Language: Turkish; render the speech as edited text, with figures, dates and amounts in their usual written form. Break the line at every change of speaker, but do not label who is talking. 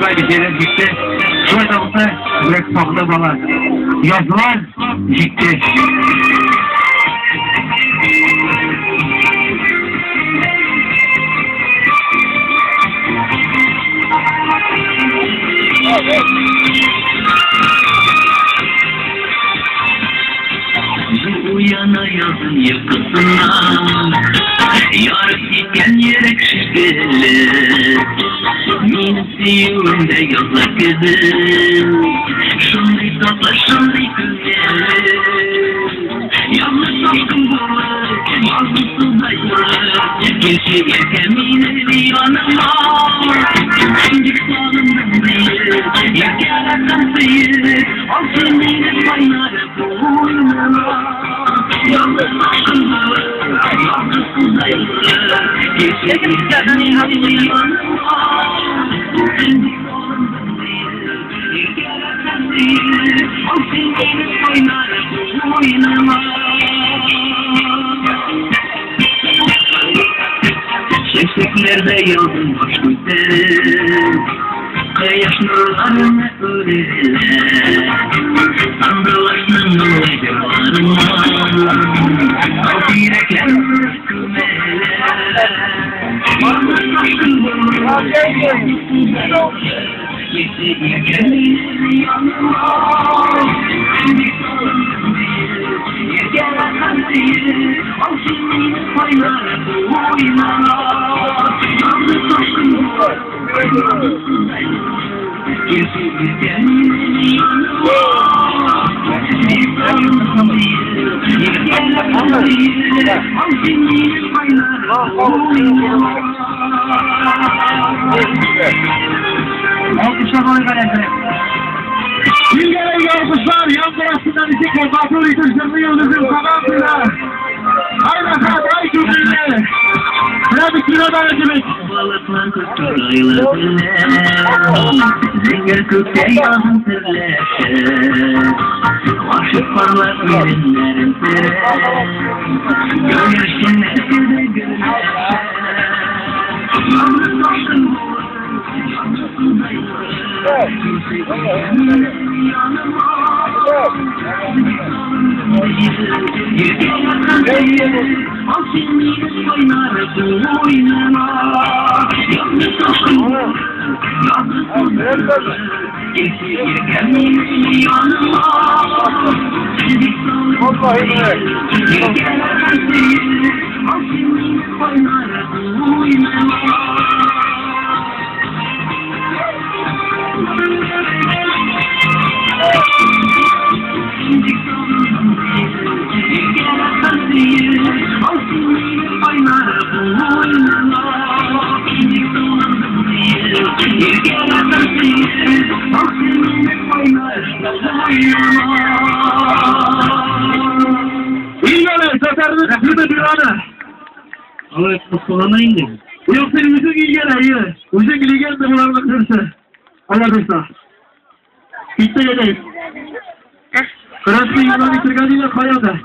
şuraya bir şeyler gitti. Şuraya da olsa direkt saklı bana. Yazılar gitti.
Uyana yazın yakasından yarıp gitken yere kışkırlı Minsiyon de yazlar kızım Şunday tatlı şunday güzel Yalnız aşkım bulur Yazısı da yılır Gençi erkemine bir yanıma Dik sağlımdan değil Yakaratan değil Altın ile kaynarı boynuna Yalnız aşkım bulur Yazısı da yılır Gençi erkemine bir yanıma Dik sağlımdan değil Yakaratan değil Altın ile kaynarı boynuna Şefeklerde yazın boş güzel Kayaş nurlarına öğrenler Sandılaşın nuru cevarına Altı yürekler kümeler Varmış aşkın bulur Yeti yekenin yanıma Dik salın Yekenin değil Altın paylar boynuna Yalnız aşkın bulur Yeti yekenin yanıma Dik salın Yekenin değil Altın paylar boynuna Alkışlar bana kalender. Bir gelen alkışlar yan tarafından iki kontrol yıkıştırma yıldızın kanatıyla. Haydi efendim, haydi cümleyle. Trafik sıradan ödemek. Balıklar kutlayla Zinger kökte yazın terleşir. Aşık parlar ürünlerin tere. Gözyaşın neside gülleşir. Yalnız aşkın bulur. İlgili satarını şurada bir ana. Ama kusulamayın diye. Bu yok senin müzik ilgili. Müzik ilgili de bulanmak üzere. Arkadaşlar. Bitti yedeyiz. Kıraslı yılan bitirgadiyle kayada.